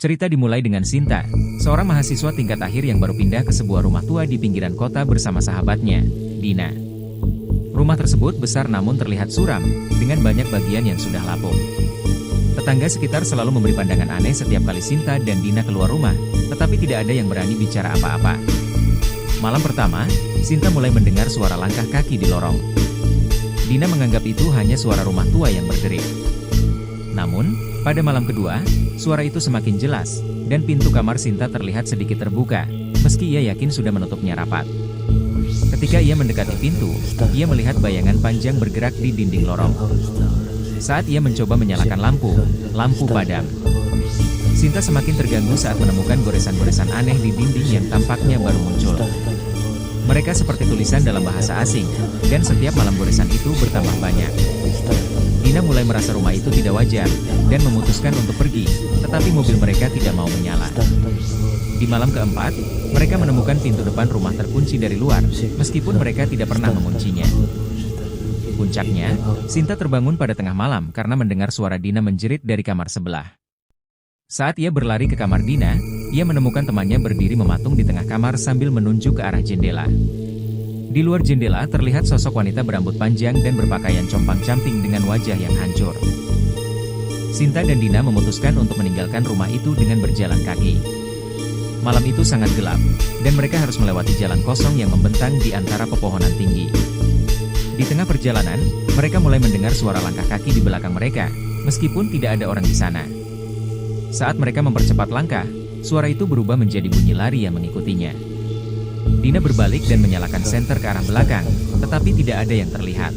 Cerita dimulai dengan Sinta, seorang mahasiswa tingkat akhir yang baru pindah ke sebuah rumah tua di pinggiran kota bersama sahabatnya, Dina. Rumah tersebut besar namun terlihat suram, dengan banyak bagian yang sudah lapuk. Tetangga sekitar selalu memberi pandangan aneh setiap kali Sinta dan Dina keluar rumah, tetapi tidak ada yang berani bicara apa-apa. Malam pertama, Sinta mulai mendengar suara langkah kaki di lorong. Dina menganggap itu hanya suara rumah tua yang berderit. Namun, pada malam kedua, suara itu semakin jelas, dan pintu kamar Sinta terlihat sedikit terbuka, meski ia yakin sudah menutupnya rapat. Ketika ia mendekati pintu, ia melihat bayangan panjang bergerak di dinding lorong. Saat ia mencoba menyalakan lampu padam. Sinta semakin terganggu saat menemukan goresan-goresan aneh di dinding yang tampaknya baru muncul. Mereka seperti tulisan dalam bahasa asing, dan setiap malam goresan itu bertambah banyak. Dina mulai merasa rumah itu tidak wajar, dan memutuskan untuk pergi, tetapi mobil mereka tidak mau menyala. Di malam keempat, mereka menemukan pintu depan rumah terkunci dari luar, meskipun mereka tidak pernah menguncinya. Puncaknya, Sinta terbangun pada tengah malam karena mendengar suara Dina menjerit dari kamar sebelah. Saat ia berlari ke kamar Dina, ia menemukan temannya berdiri mematung di tengah kamar sambil menunjuk ke arah jendela. Di luar jendela terlihat sosok wanita berambut panjang dan berpakaian compang-camping dengan wajah yang hancur. Sinta dan Dina memutuskan untuk meninggalkan rumah itu dengan berjalan kaki. Malam itu sangat gelap, dan mereka harus melewati jalan kosong yang membentang di antara pepohonan tinggi. Di tengah perjalanan, mereka mulai mendengar suara langkah kaki di belakang mereka, meskipun tidak ada orang di sana. Saat mereka mempercepat langkah, suara itu berubah menjadi bunyi lari yang mengikutinya. Dina berbalik dan menyalakan senter ke arah belakang, tetapi tidak ada yang terlihat.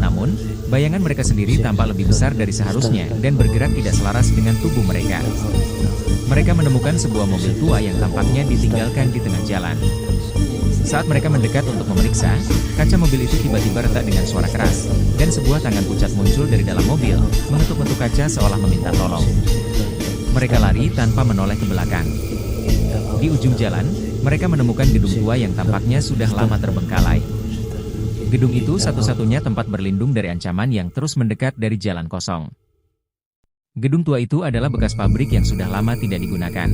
Namun, bayangan mereka sendiri tampak lebih besar dari seharusnya dan bergerak tidak selaras dengan tubuh mereka. Mereka menemukan sebuah mobil tua yang tampaknya ditinggalkan di tengah jalan. Saat mereka mendekat untuk memeriksa, kaca mobil itu tiba-tiba retak dengan suara keras, dan sebuah tangan pucat muncul dari dalam mobil, mengetuk-ngetuk kaca seolah meminta tolong. Mereka lari tanpa menoleh ke belakang. Di ujung jalan, mereka menemukan gedung tua yang tampaknya sudah lama terbengkalai. Gedung itu satu-satunya tempat berlindung dari ancaman yang terus mendekat dari jalan kosong. Gedung tua itu adalah bekas pabrik yang sudah lama tidak digunakan.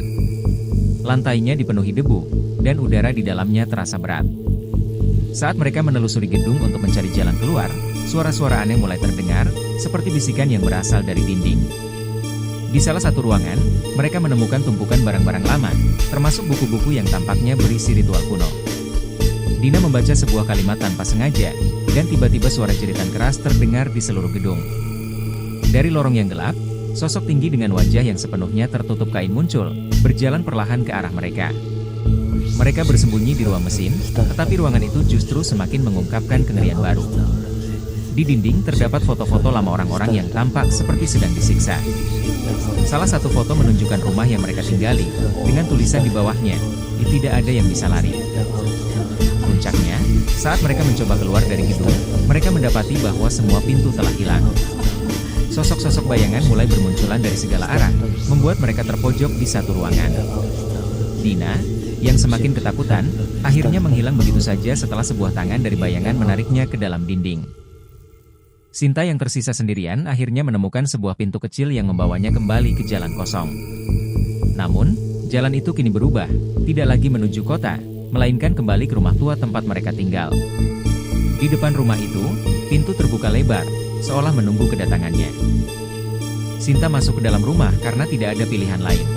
Lantainya dipenuhi debu, dan udara di dalamnya terasa berat. Saat mereka menelusuri gedung untuk mencari jalan keluar, suara-suara aneh mulai terdengar, seperti bisikan yang berasal dari dinding. Di salah satu ruangan, mereka menemukan tumpukan barang-barang lama, termasuk buku-buku yang tampaknya berisi ritual kuno. Dina membaca sebuah kalimat tanpa sengaja, dan tiba-tiba suara jeritan keras terdengar di seluruh gedung. Dari lorong yang gelap, sosok tinggi dengan wajah yang sepenuhnya tertutup kain muncul, berjalan perlahan ke arah mereka. Mereka bersembunyi di ruang mesin, tetapi ruangan itu justru semakin mengungkapkan kengerian baru. Di dinding terdapat foto-foto lama orang-orang yang tampak seperti sedang disiksa. Salah satu foto menunjukkan rumah yang mereka tinggali, dengan tulisan di bawahnya, "Tidak ada yang bisa lari." Puncaknya, saat mereka mencoba keluar dari gedung, mereka mendapati bahwa semua pintu telah hilang. Sosok-sosok bayangan mulai bermunculan dari segala arah, membuat mereka terpojok di satu ruangan. Dina, yang semakin ketakutan, akhirnya menghilang begitu saja setelah sebuah tangan dari bayangan menariknya ke dalam dinding. Sinta yang tersisa sendirian akhirnya menemukan sebuah pintu kecil yang membawanya kembali ke jalan kosong. Namun, jalan itu kini berubah, tidak lagi menuju kota, melainkan kembali ke rumah tua tempat mereka tinggal. Di depan rumah itu, pintu terbuka lebar, seolah menunggu kedatangannya. Sinta masuk ke dalam rumah karena tidak ada pilihan lain.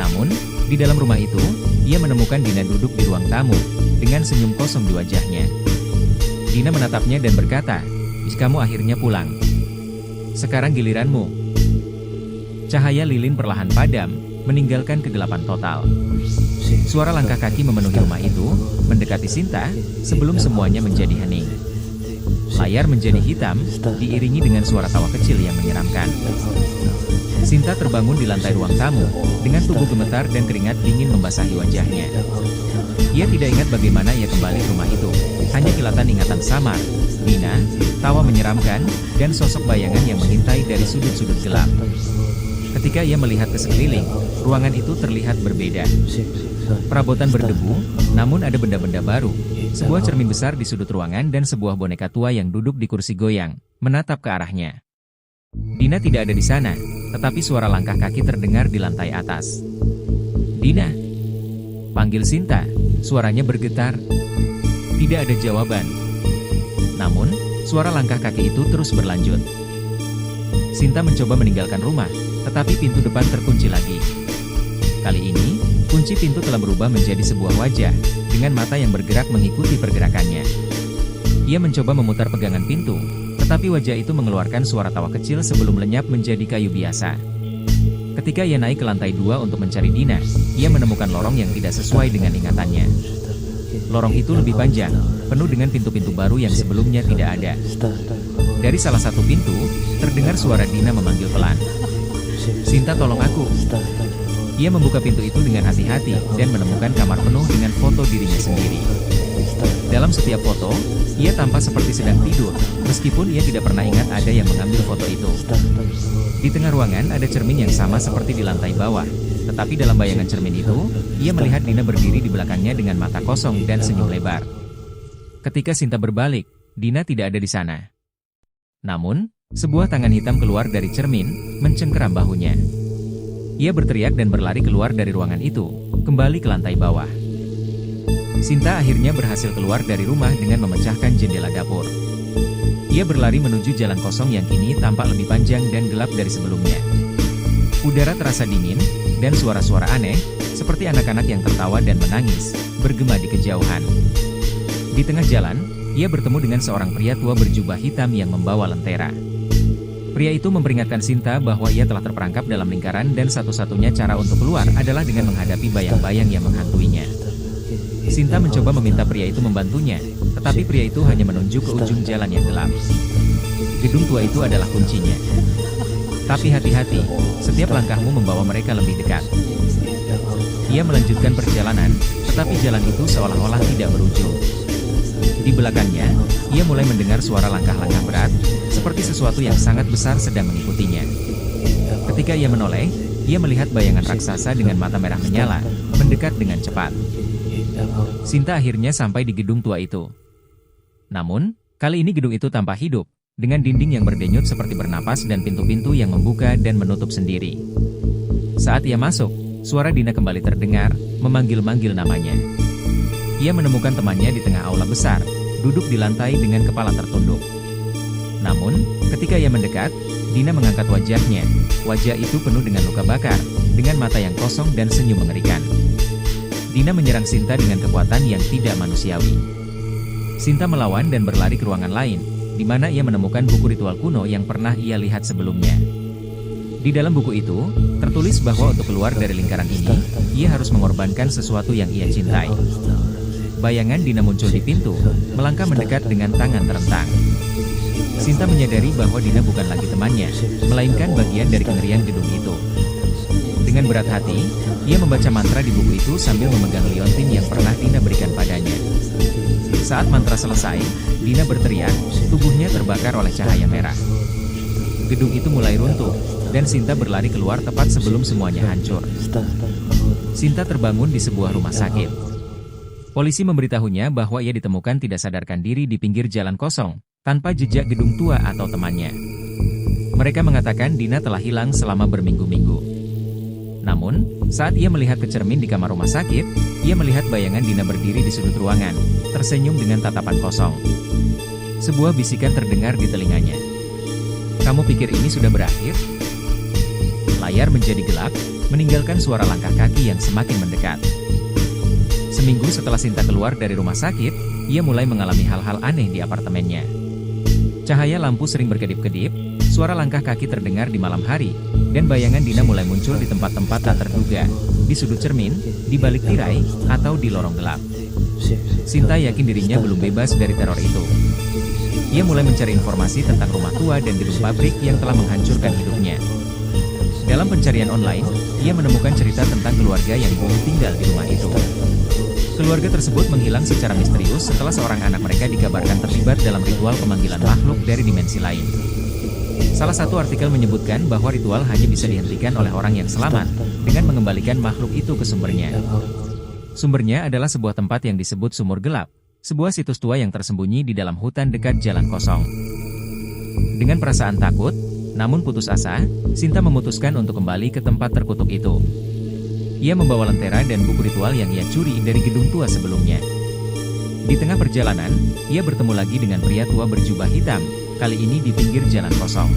Namun, di dalam rumah itu, ia menemukan Dina duduk di ruang tamu, dengan senyum kosong di wajahnya. Dina menatapnya dan berkata, "Kamu akhirnya pulang. Sekarang giliranmu." Cahaya lilin perlahan padam, meninggalkan kegelapan total. Suara langkah kaki memenuhi rumah itu, mendekati Sinta, sebelum semuanya menjadi hening. Layar menjadi hitam, diiringi dengan suara tawa kecil yang menyeramkan. Sinta terbangun di lantai ruang tamu, dengan tubuh gemetar dan keringat dingin membasahi wajahnya. Ia tidak ingat bagaimana ia kembali ke rumah itu, hanya kilatan ingatan samar, Dina, tawa menyeramkan, dan sosok bayangan yang mengintai dari sudut-sudut gelap. Ketika ia melihat ke sekeliling, ruangan itu terlihat berbeda. Perabotan berdebu, namun ada benda-benda baru. Sebuah cermin besar di sudut ruangan dan sebuah boneka tua yang duduk di kursi goyang, menatap ke arahnya. Dina tidak ada di sana, tetapi suara langkah kaki terdengar di lantai atas. "Dina!" panggil Sinta, suaranya bergetar. Tidak ada jawaban. Namun, suara langkah kaki itu terus berlanjut. Sinta mencoba meninggalkan rumah, tetapi pintu depan terkunci lagi. Kali ini, kunci pintu telah berubah menjadi sebuah wajah, dengan mata yang bergerak mengikuti pergerakannya. Ia mencoba memutar pegangan pintu, tetapi wajah itu mengeluarkan suara tawa kecil sebelum lenyap menjadi kayu biasa. Ketika ia naik ke lantai 2 untuk mencari Dina, ia menemukan lorong yang tidak sesuai dengan ingatannya. Lorong itu lebih panjang, penuh dengan pintu-pintu baru yang sebelumnya tidak ada. Dari salah satu pintu, terdengar suara Dina memanggil pelan. "Sinta, tolong aku." Ia membuka pintu itu dengan hati-hati dan menemukan kamar penuh dengan foto dirinya sendiri. Dalam setiap foto, ia tampak seperti sedang tidur, meskipun ia tidak pernah ingat ada yang mengambil foto itu. Di tengah ruangan ada cermin yang sama seperti di lantai bawah, tetapi dalam bayangan cermin itu, ia melihat Dina berdiri di belakangnya dengan mata kosong dan senyum lebar. Ketika Sinta berbalik, Dina tidak ada di sana. Namun, sebuah tangan hitam keluar dari cermin, mencengkeram bahunya. Ia berteriak dan berlari keluar dari ruangan itu, kembali ke lantai bawah. Sinta akhirnya berhasil keluar dari rumah dengan memecahkan jendela dapur. Ia berlari menuju jalan kosong yang kini tampak lebih panjang dan gelap dari sebelumnya. Udara terasa dingin, dan suara-suara aneh, seperti anak-anak yang tertawa dan menangis, bergema di kejauhan. Di tengah jalan, ia bertemu dengan seorang pria tua berjubah hitam yang membawa lentera. Pria itu memperingatkan Sinta bahwa ia telah terperangkap dalam lingkaran dan satu-satunya cara untuk keluar adalah dengan menghadapi bayang-bayang yang menghantuinya. Sinta mencoba meminta pria itu membantunya, tetapi pria itu hanya menunjuk ke ujung jalan yang gelap. Gedung tua itu adalah kuncinya. Tapi hati-hati, setiap langkahmu membawa mereka lebih dekat. Ia melanjutkan perjalanan, tetapi jalan itu seolah-olah tidak berujung. Di belakangnya, ia mulai mendengar suara langkah-langkah berat, seperti sesuatu yang sangat besar sedang mengikutinya. Ketika ia menoleh, ia melihat bayangan raksasa dengan mata merah menyala, mendekat dengan cepat. Sinta akhirnya sampai di gedung tua itu. Namun, kali ini gedung itu tampak hidup, dengan dinding yang berdenyut seperti bernapas dan pintu-pintu yang membuka dan menutup sendiri. Saat ia masuk, suara Dina kembali terdengar, memanggil-manggil namanya. Ia menemukan temannya di tengah aula besar, duduk di lantai dengan kepala tertunduk. Namun, ketika ia mendekat, Dina mengangkat wajahnya. Wajah itu penuh dengan luka bakar, dengan mata yang kosong dan senyum mengerikan. Dina menyerang Sinta dengan kekuatan yang tidak manusiawi. Sinta melawan dan berlari ke ruangan lain, di mana ia menemukan buku ritual kuno yang pernah ia lihat sebelumnya. Di dalam buku itu, tertulis bahwa untuk keluar dari lingkaran ini, ia harus mengorbankan sesuatu yang ia cintai. Bayangan Dina muncul di pintu, melangkah mendekat dengan tangan terentang. Sinta menyadari bahwa Dina bukan lagi temannya, melainkan bagian dari kengerian gedung itu. Dengan berat hati, ia membaca mantra di buku itu sambil memegang liontin yang pernah Dina berikan padanya. Saat mantra selesai, Dina berteriak, tubuhnya terbakar oleh cahaya merah. Gedung itu mulai runtuh, dan Sinta berlari keluar tepat sebelum semuanya hancur. Sinta terbangun di sebuah rumah sakit. Polisi memberitahunya bahwa ia ditemukan tidak sadarkan diri di pinggir jalan kosong, tanpa jejak gedung tua atau temannya. Mereka mengatakan Dina telah hilang selama berminggu-minggu. Namun, saat ia melihat ke cermin di kamar rumah sakit, ia melihat bayangan Dina berdiri di sudut ruangan, tersenyum dengan tatapan kosong. Sebuah bisikan terdengar di telinganya. "Kamu pikir ini sudah berakhir?" Layar menjadi gelap, meninggalkan suara langkah kaki yang semakin mendekat. Seminggu setelah Sinta keluar dari rumah sakit, ia mulai mengalami hal-hal aneh di apartemennya. Cahaya lampu sering berkedip-kedip, suara langkah kaki terdengar di malam hari, dan bayangan Dina mulai muncul di tempat-tempat tak terduga, di sudut cermin, di balik tirai, atau di lorong gelap. Sinta yakin dirinya belum bebas dari teror itu. Ia mulai mencari informasi tentang rumah tua dan gedung pabrik yang telah menghancurkan hidupnya. Dalam pencarian online, ia menemukan cerita tentang keluarga yang dulu tinggal di rumah itu. Keluarga tersebut menghilang secara misterius setelah seorang anak mereka dikabarkan terlibat dalam ritual pemanggilan makhluk dari dimensi lain. Salah satu artikel menyebutkan bahwa ritual hanya bisa dihentikan oleh orang yang selamat, dengan mengembalikan makhluk itu ke sumbernya. Sumbernya adalah sebuah tempat yang disebut Sumur Gelap, sebuah situs tua yang tersembunyi di dalam hutan dekat jalan kosong. Dengan perasaan takut, Namun putus asa, Sinta memutuskan untuk kembali ke tempat terkutuk itu. Ia membawa lentera dan buku ritual yang ia curi dari gedung tua sebelumnya. Di tengah perjalanan, ia bertemu lagi dengan pria tua berjubah hitam, kali ini di pinggir jalan kosong.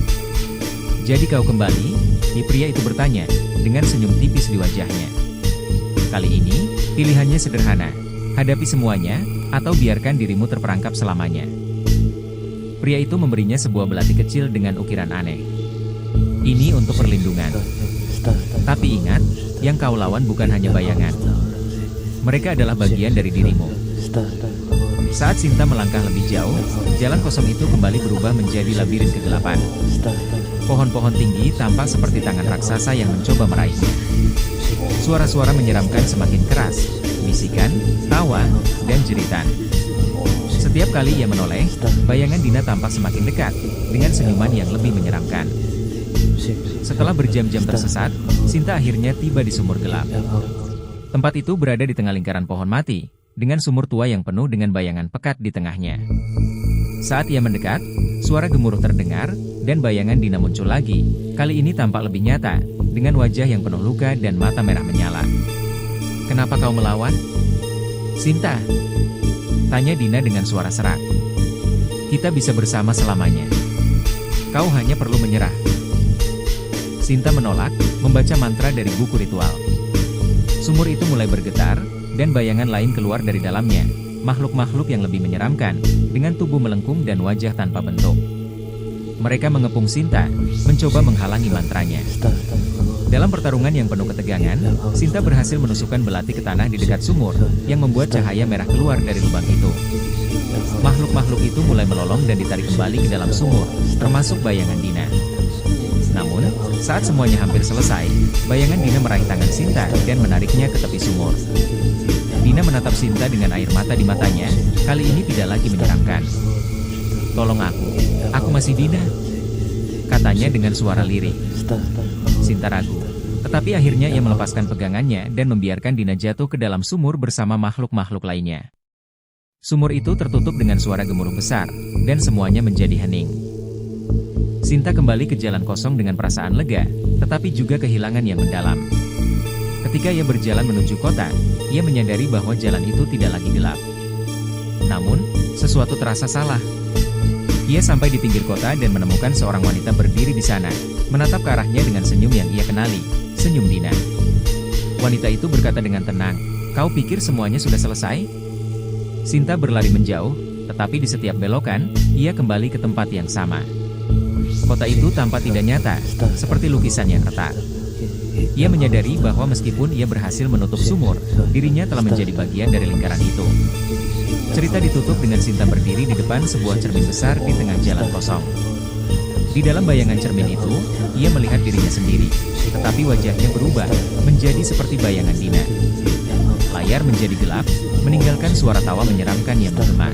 "Jadi kau kembali?" Pria itu bertanya, dengan senyum tipis di wajahnya. Kali ini, pilihannya sederhana. Hadapi semuanya, atau biarkan dirimu terperangkap selamanya. Pria itu memberinya sebuah belati kecil dengan ukiran aneh. "Ini untuk perlindungan. Tapi ingat, yang kau lawan bukan hanya bayangan. Mereka adalah bagian dari dirimu." Saat Sinta melangkah lebih jauh, jalan kosong itu kembali berubah menjadi labirin kegelapan. Pohon-pohon tinggi tampak seperti tangan raksasa yang mencoba meraihnya. Suara-suara menyeramkan semakin keras, bisikan, tawa, dan jeritan. Setiap kali ia menoleh, bayangan Dina tampak semakin dekat, dengan senyuman yang lebih menyeramkan. Setelah berjam-jam tersesat, Sinta akhirnya tiba di sumur gelap. Tempat itu berada di tengah lingkaran pohon mati, dengan sumur tua yang penuh dengan bayangan pekat di tengahnya. Saat ia mendekat, suara gemuruh terdengar, dan bayangan Dina muncul lagi, kali ini tampak lebih nyata, dengan wajah yang penuh luka dan mata merah menyala. "Kenapa kau melawan, Sinta?" tanya Dina dengan suara serak. "Kita bisa bersama selamanya. Kau hanya perlu menyerah." Sinta menolak, membaca mantra dari buku ritual. Sumur itu mulai bergetar, dan bayangan lain keluar dari dalamnya, makhluk-makhluk yang lebih menyeramkan, dengan tubuh melengkung dan wajah tanpa bentuk. Mereka mengepung Sinta, mencoba menghalangi mantranya. Dalam pertarungan yang penuh ketegangan, Sinta berhasil menusukkan belati ke tanah di dekat sumur, yang membuat cahaya merah keluar dari lubang itu. Makhluk-makhluk itu mulai melolong dan ditarik kembali ke dalam sumur, termasuk bayangan Dina. Namun, saat semuanya hampir selesai, bayangan Dina meraih tangan Sinta dan menariknya ke tepi sumur. Dina menatap Sinta dengan air mata di matanya, kali ini tidak lagi menyeramkan. "Tolong aku masih Dina," katanya dengan suara lirih. Sinta ragu, tetapi akhirnya ia melepaskan pegangannya dan membiarkan Dina jatuh ke dalam sumur bersama makhluk-makhluk lainnya. Sumur itu tertutup dengan suara gemuruh besar, dan semuanya menjadi hening. Sinta kembali ke jalan kosong dengan perasaan lega, tetapi juga kehilangan yang mendalam. Ketika ia berjalan menuju kota, ia menyadari bahwa jalan itu tidak lagi gelap. Namun, sesuatu terasa salah. Ia sampai di pinggir kota dan menemukan seorang wanita berdiri di sana, menatap ke arahnya dengan senyum yang ia kenali, senyum Dina. Wanita itu berkata dengan tenang, "Kau pikir semuanya sudah selesai?" Sinta berlari menjauh, tetapi di setiap belokan, ia kembali ke tempat yang sama. Kota itu tampak tidak nyata, seperti lukisan yang retak. Ia menyadari bahwa meskipun ia berhasil menutup sumur, dirinya telah menjadi bagian dari lingkaran itu. Cerita ditutup dengan Sinta berdiri di depan sebuah cermin besar di tengah jalan kosong. Di dalam bayangan cermin itu, ia melihat dirinya sendiri, tetapi wajahnya berubah, menjadi seperti bayangan Dina. Layar menjadi gelap, meninggalkan suara tawa menyeramkan yang menggema.